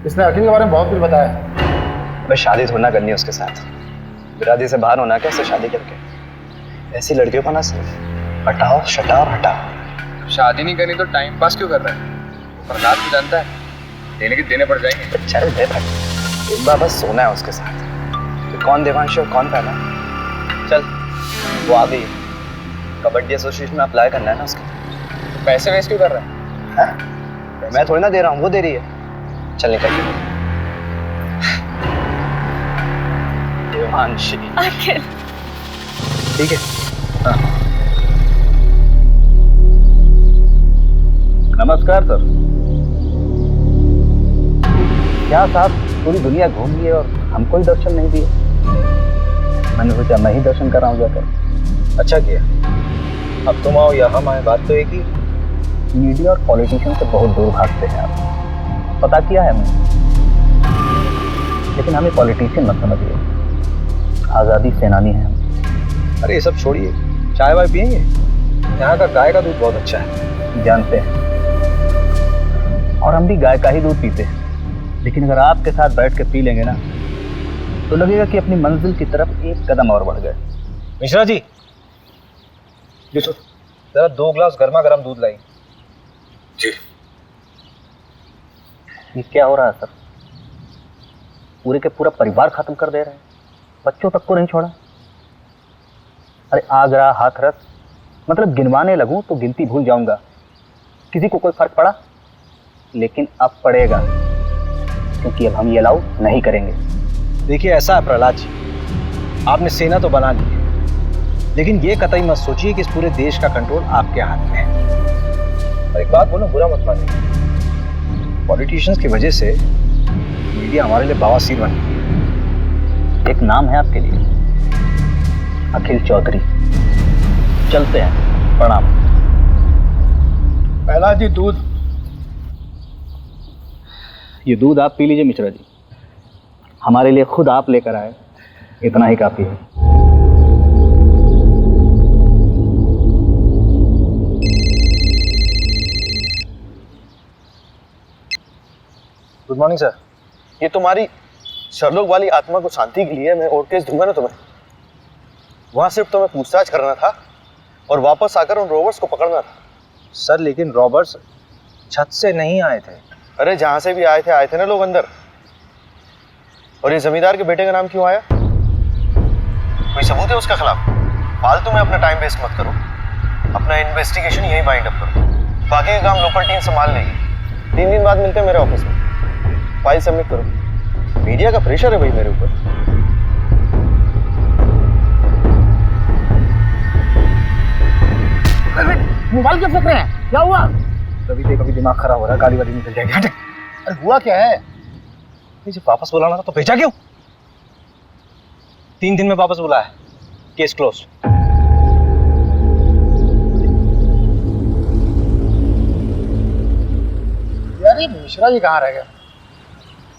S12: इसने अखिल के बारे में बहुत कुछ बताया है।
S14: बस शादी थोड़ा ना करनी है उसके साथ, बिरादरी से बाहर होना क्या उससे शादी करके? ऐसी लड़कियों को ना सिर्फ हटाओ शटाओ हटाओ।
S18: शादी नहीं करनी तो टाइम पास क्यों कर रहा है? प्रहलाद भी जानता है, देने के देने पड़ जाएंगे।
S14: चल दे भाई, एक बार बस सोना है उसके साथ। तो कौन देवांश और कौन पहला? चल वो आ गई, कबड्डी एसोसिएशन में अप्लाई करना है ना उसके। पैसे वेस्ट क्यों कर रहा है? मैं थोड़ी ना दे रहा हूँ, वो दे रही है। चल निकल। देवांशी
S2: अखिल
S14: ठीक है। हाँ।
S5: नमस्कार सर। क्या साहब पूरी दुनिया घूम लिए और हमको ही दर्शन नहीं दिए? मैंने सोचा मैं ही दर्शन कर रहा हूँ जाकर।
S14: अच्छा किया। अब तुम आओ या हम आए, बात तो एक ही।
S5: मीडिया और पॉलिटिशियन से बहुत दूर भागते हैं आप, पता किया है मैंने। लेकिन हमें पॉलिटिशियन मत समझिए, आज़ादी सेनानी हैं हम।
S14: अरे ये सब छोड़िए, चाय वाय पियेंगे? यहाँ का गाय का दूध बहुत अच्छा है।
S5: जानते हैं, और हम भी गाय का ही दूध पीते हैं। लेकिन अगर आपके साथ बैठ के पी लेंगे ना, तो लगेगा कि अपनी मंजिल की तरफ एक कदम और बढ़ गए।
S14: मिश्रा जी, जरा 2 ग्लास गर्मा गर्म दूध लाई।
S11: जी।
S5: ये क्या हो रहा है सर? पूरे के पूरा परिवार खत्म कर दे रहे हैं, बच्चों तक को नहीं छोड़ा। अरे आगरा, हाथरस, मतलब गिनवाने लगूं तो गिनती भूल जाऊंगा। किसी को कोई फर्क पड़ा? लेकिन अब पड़ेगा, क्योंकि अब हम ये अलाउ नहीं करेंगे।
S14: देखिए ऐसा है प्रहलाद जी, आपने सेना तो बना ली है, लेकिन ये कतई मत सोचिए कि इस पूरे देश का कंट्रोल आपके हाथ में है। और एक बात बोलो, बुरा मत मानिए, पॉलिटिशियंस की वजह से मीडिया हमारे लिए बवासीर बन गई।
S5: एक नाम है आपके लिए, अखिल चौधरी। चलते हैं, प्रणाम।
S12: पहला जी दूध।
S5: ये दूध आप पी लीजिए मिश्रा जी, हमारे लिए खुद आप लेकर आए, इतना ही काफी है।
S14: Good morning sir. ये तुम्हारी शर्लोक वाली आत्मा को शांति के लिए मैं और केस दूंगा ना तुम्हें। वहां सिर्फ तुम्हें पूछताछ करना था और वापस आकर उन रॉबर्ट्स को पकड़ना था। सर लेकिन रॉबर्ट्स छत से नहीं आए थे। अरे जहां से भी आए थे ना लोग अंदर। और ये जमींदार के बेटे का नाम क्यों आया? कोई सबूत है उसके खिलाफ? फालतू में अपना टाइम वेस्ट मत करो, अपना इन्वेस्टिगेशन यही बाइंड अप करो। बाकी का काम लोकल टीम संभाल लेगी। 3 दिन बाद मिलते हैं मेरे ऑफिस में, फाइल सबमिट करो। मीडिया का प्रेशर है भाई मेरे ऊपर।
S16: मोबाइल क्यों फेंक रहे हैं? क्या हुआ?
S14: कभी दिमाग खराब हो रहा है, गाली वाली निकल जाएगी। हट।
S16: अरे हुआ क्या है?
S14: जब वापस बुलाना था तो भेजा क्यों? 3 दिन में वापस बुलाया, केस क्लोज।
S16: यार ये मिश्रा जी कहाँ रह गए?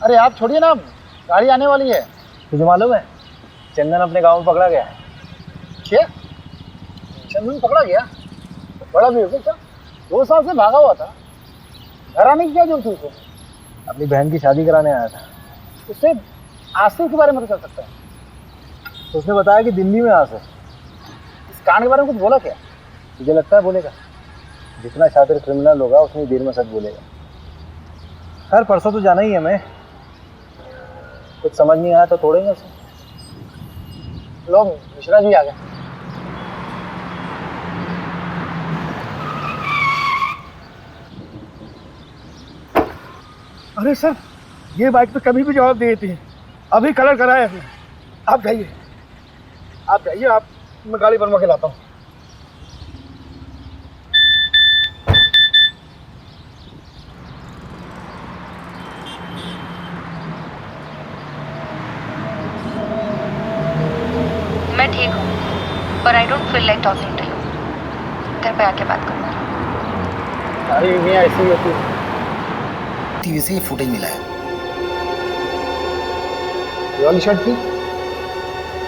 S16: अरे आप छोड़िए ना, गाड़ी आने वाली है।
S14: तुझे मालूम है चंदन अपने गांव में पकड़ा गया है?
S16: क्या? चंदन पकड़ा गया? बड़ा भी हो गया। 2 साल से भागा हुआ था, घर आने की क्या जरूरत थी उसे?
S14: अपनी बहन की शादी कराने आया था।
S16: उससे आसिफ के बारे में तो चल सकता है।
S14: तो उसने बताया कि दिल्ली में आसिफ।
S16: इस कांड के बारे में कुछ बोला क्या?
S14: तुझे लगता है बोलेगा? जितना शातिर क्रिमिनल होगा उतनी देर में सच बोलेगा। हर परसों तो जाना ही है हमें। कुछ समझ नहीं आया तो तोड़ेंगे उसे।
S16: लोग मिश्रा जी आ गए।
S12: अरे सर, ये बाइक पे कभी भी जवाब दे देती है। अभी कलर कराया है। आप जाइए, आप मैं गाड़ी बनवा के लाता हूँ।
S2: मैं ठीक हूँ, पर I don't feel like talking to you. घर पे आके बात करूँगा।
S16: अरे मैं ऐसी होती है। टीवी से ये फुटेज मिला है। ये वाली शर्ट थी?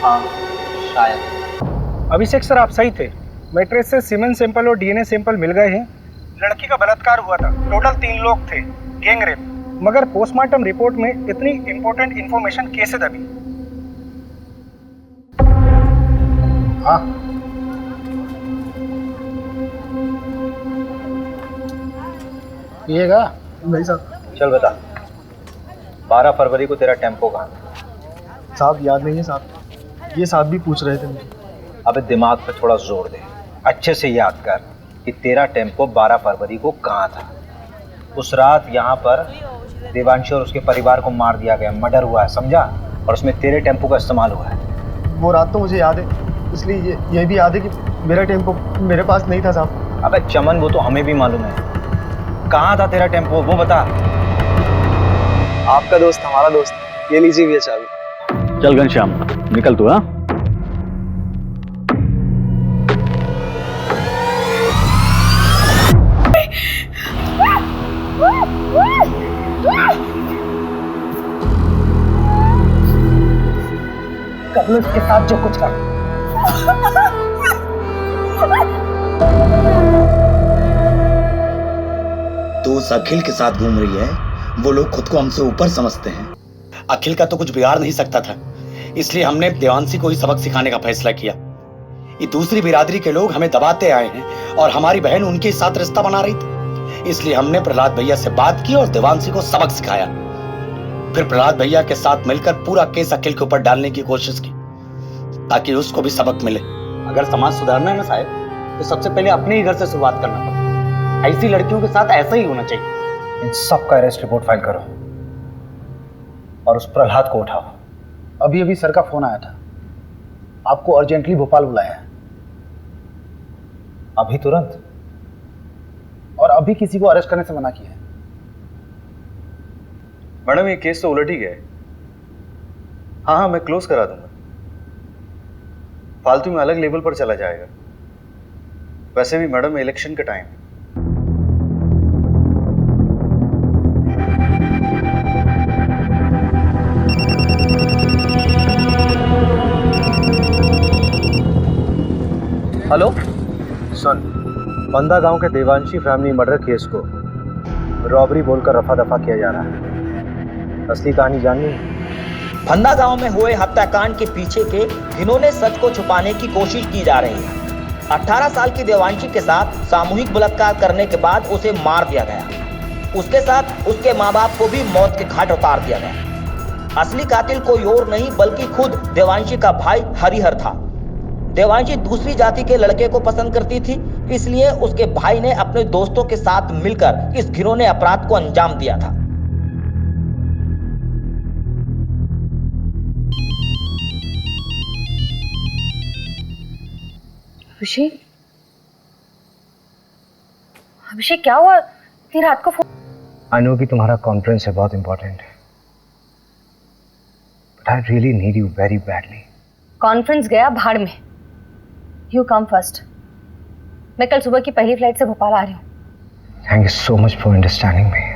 S14: हाँ शायद।
S4: अभिषेक सर आप सही थे, मैट्रेस से सीमेंट सैंपल और डीएनए सैंपल मिल गए हैं। लड़की का बलात्कार हुआ था, टोटल 3 लोग थे, गैंग रेप। मगर पोस्टमार्टम रिपोर्ट में इतनी इंपॉर्टेंट इंफॉर्मेशन कैसे दबी?
S16: हाँ पिएगा?
S14: चल बता। 12 फरवरी को तेरा टेम्पो कहाँ था?
S3: साहब याद नहीं है साहब, ये साहब भी पूछ रहे थे मुझे।
S14: अबे दिमाग पे थोड़ा जोर दे, अच्छे से याद कर कि तेरा टेम्पो 12 फरवरी को कहाँ था। उस रात यहाँ पर देवांशी और उसके परिवार को मार दिया गया, मर्डर हुआ है, समझा? और उसमें तेरे टेम्पो का इस्तेमाल हुआ है।
S3: वो रात तो मुझे याद है, इसलिए ये भी याद है कि मेरा टेम्पो मेरे पास नहीं था साहब।
S14: अबे चमन, वो तो हमें भी मालूम है। कहाँ था तेरा टेम्पो, वो बता।
S18: आपका दोस्त हमारा दोस्त, ये लीजिए भैया चाबी।
S11: चल घनश्याम, निकल तू। हाँ,
S4: कर लो इसके साथ जो कुछ कर।
S19: तो उस अखिल के साथ घूम रही है। वो लोग खुद को हमसे ऊपर समझते हैं। अखिल का तो कुछ बिगाड़ नहीं सकता था, इसलिए हमने देवांशी को ही सबक सिखाने का फैसला किया। ये दूसरी बिरादरी के लोग हमें दबाते आए हैं और हमारी बहन उनके साथ रिश्ता बना रही थी, इसलिए हमने प्रहलाद भैया से बात की और देवांशी को सबक सिखाया। फिर प्रहलाद भैया के साथ मिलकर पूरा केस अखिल के ऊपर डालने की कोशिश की ताकि उसको भी सबक मिले।
S18: अगर समाज सुधारना है ना साहब, तो सबसे पहले अपने ही घर से शुरुआत करना पड़ता। ऐसी लड़कियों के साथ ऐसा ही होना चाहिए।
S14: इन सब का अरेस्ट रिपोर्ट फाइल करो और उस प्रहलाद को उठाओ।
S12: अभी अभी सर का फोन आया था, आपको अर्जेंटली भोपाल बुलाया है।
S14: अभी तुरंत?
S12: और अभी किसी को अरेस्ट करने से मना किया है।
S6: मैडम ये केस तो उलट ही गया है। हाँ, मैं क्लोज करा दूंगा। फालतू में अलग लेवल पर चला जाएगा। वैसे भी मैडम इलेक्शन का टाइम है।
S14: हेलो
S6: सुन, बंदा गांव के देवांशी फैमिली मर्डर केस को रॉबरी बोलकर रफा दफा किया जा रहा है। असली कहानी जाननी है?
S20: फंदा गांव में हुए हत्याकांड के पीछे के घिनौने सच को छुपाने की कोशिश की जा रही है। 18 साल की देवांशी के साथ सामूहिक बलात्कार करने के बाद उसे मार दिया गया। उसके साथ उसके माँ बाप को भी मौत के घाट उतार दिया गया। असली कातिल कोई और नहीं बल्कि खुद देवांशी का भाई हरिहर था। देवांशी दूसरी जाति के लड़के को पसंद करती थी, इसलिए उसके भाई ने अपने दोस्तों के साथ मिलकर इस घिनौने अपराध को अंजाम दिया था।
S2: अभिषेक, अभिषेक क्या हुआ? इतनी रात को फोन?
S14: आई नो कि तुम्हारा कॉन्फ्रेंस है, बहुत इंपॉर्टेंट है, but I really need you very badly.
S2: Conference गया भाड़ में। You come first. मैं कल सुबह की पहली फ्लाइट से भोपाल आ रही हूँ।
S14: Thank you so much for understanding me.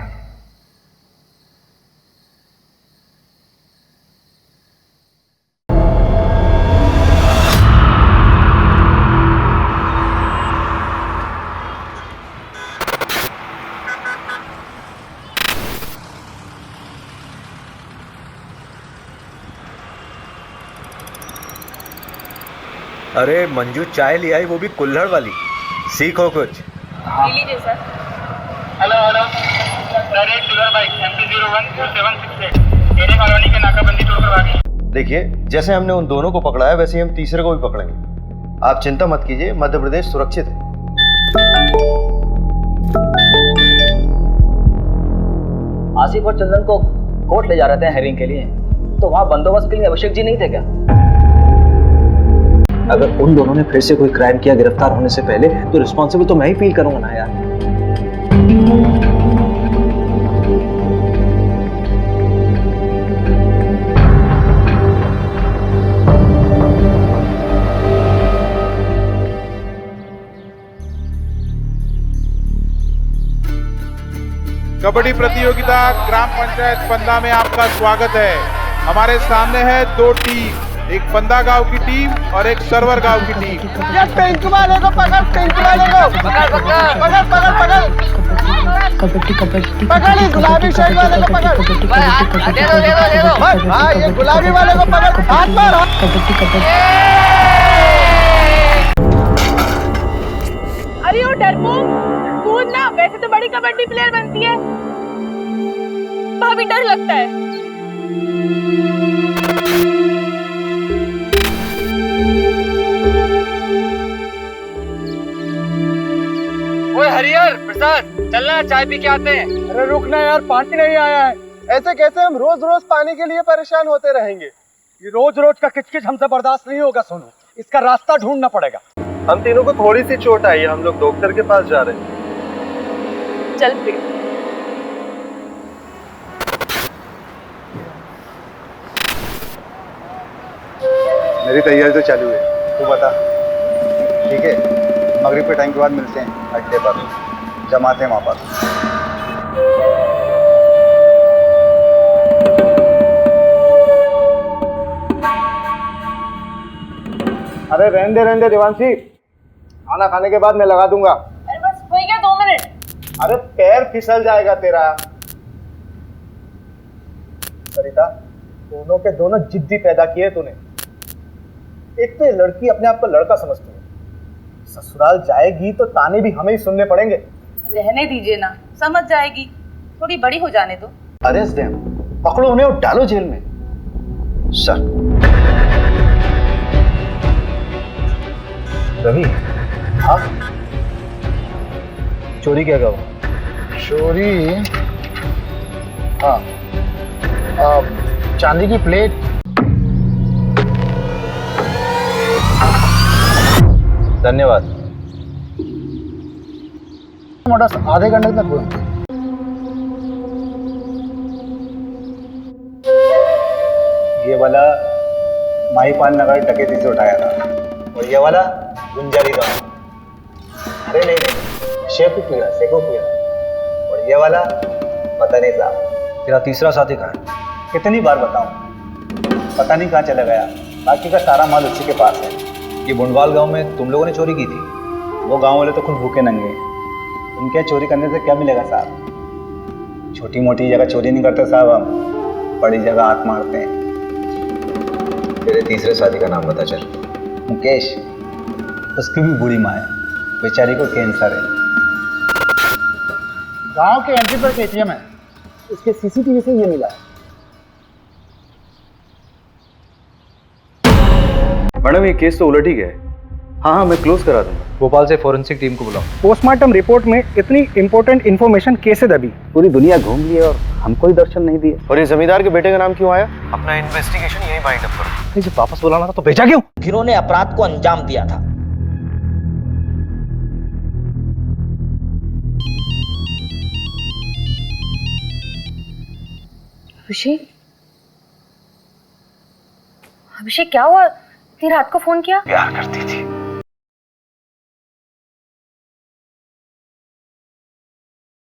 S6: अरे मंजू चाय ले आई, वो भी कुल्हड़ वाली। सीखो कुछ।
S10: ले लीजिए सर।
S21: हेलो हेलो सर, एक सुगर बाइक MP012768 मेरे कॉलोनी के नाकाबंदी तोड़कर भागी।
S6: देखिए, जैसे हमने उन दोनों को पकड़ा है वैसे ही हम तीसरे को भी पकड़ेंगे। आप चिंता मत कीजिए, मध्य प्रदेश सुरक्षित है।
S20: आसिफ और चंदन को कोर्ट ले जा रहे थे हेयरिंग के लिए, तो वहाँ बंदोबस्त के लिए अभिषेक जी नहीं थे क्या?
S14: अगर उन दोनों ने फिर से कोई क्राइम किया गिरफ्तार होने से पहले, तो रिस्पॉन्सिबल तो मैं ही फील करूंगा ना यार।
S7: कबड्डी प्रतियोगिता ग्राम पंचायत फंदा में आपका स्वागत है। हमारे सामने है दो टीम, एक फंदा गांव की टीम और एक सरवर गांव की टीम।
S16: ये पिंक वाले को पकड़, पिंक वाले को पकड़ पकड़ पकड़ पकड़ पकड़
S9: कबड्डी कबड्डी
S16: पकड़, ये गुलाबी शर्ट वाले को पकड़। दे दो। हाँ, ये गुलाबी वाले को पकड़, हाथ मार।
S9: कबड्डी कबड्डी।
S10: अरे ओ डरपोक, कूद ना, वैसे तो बड़ी कबड्डी प्लेयर बनती है। भाभी डर लगता है।
S16: ओए हरिहर प्रसाद, चलना चाय पी के आते हैं। अरे रुकना यार, पानी नहीं आया है। ऐसे कैसे हम रोज रोज पानी के लिए परेशान होते रहेंगे? ये रोज रोज का किचकिच हमसे बर्दाश्त नहीं होगा सोनू, इसका रास्ता ढूंढना पड़ेगा।
S6: हम तीनों को थोड़ी सी चोट आई है, हम लोग डॉक्टर के पास जा रहे हैं।
S10: चल फिर।
S5: मेरी तैयारी तो चालू है, तू बता। ठीक है, मगरिब के टाइम के बाद मिलते हैं अड्डे पर, जमाते हैं वहाँ पर।
S3: अरे रहने दे देवांशी, खाना खाने के बाद मैं लगा दूंगा।
S10: अरे बस हो गया 2 मिनट।
S3: अरे पैर फिसल जाएगा तेरा। सरिता, दोनों के दोनों जिद्दी पैदा किए तूने। एक तो ये लड़की अपने आप को लड़का समझती है, ससुराल जाएगी तो ताने भी हमें ही सुनने पड़ेंगे।
S10: रहने दीजिए ना, समझ जाएगी, थोड़ी बड़ी हो जाने दो।
S4: अरेस्ट देम, पकड़ो उन्हें और डालो जेल में। सर
S14: रवि,
S3: हाँ
S14: चोरी क्या कहो?
S16: चोरी, हाँ, चांदी की प्लेट।
S14: धन्यवाद।
S16: मोटा आधे घंटे तक हुए।
S5: ये वाला माहीपाल नगर डकैती से उठाया था, और ये वाला गुंजारी गांव। अरे नहीं, शेखुपुरा, और ये वाला पता नहीं साहब।
S14: तेरा तीसरा साथी कहाँ है?
S5: कितनी बार बताऊं, पता नहीं कहाँ चला गया। बाकी का सारा माल उसी के पास है।
S14: ये बुंडवाल गांव में तुम लोगों ने चोरी की थी?
S5: वो गांव वाले तो खुद भूखे नंगे, उनके चोरी करने से क्या मिलेगा साहब? छोटी मोटी जगह चोरी नहीं करते साहब, हम बड़ी जगह आंख मारते हैं।
S14: तेरे तीसरे साथी का नाम बता चल।
S5: मुकेश, उसकी भी बुरी माँ है, बेचारी को कैंसर है।
S16: गांव के एंट्री पर एटीएम है, उसके सीसीटीवी से ये मिला है।
S6: मैडम ये केस तो उलट ही गया है। हाँ, मैं क्लोज करा दूंगा।
S14: भोपाल से फोरेंसिक टीम को बुलाओ।
S4: पोस्टमार्टम रिपोर्ट में इतनी इंपॉर्टेंट इन्फॉर्मेशन कैसे दबी? पूरी दुनिया घूम ली और हमको ही दर्शन नहीं दिए।
S6: और ये जमींदार के बेटे का नाम क्यों आया? अपना इन्वेस्टिगेशन यही बाइंड अप करो।
S4: जब वापस बुलाना था तो भेजा क्यों?
S20: जिन्होंने अपराध को अंजाम दिया था।
S2: अभिषेक, अभिषेक क्या हुआ? तेरे रात को फोन किया?
S5: प्यार करती थी,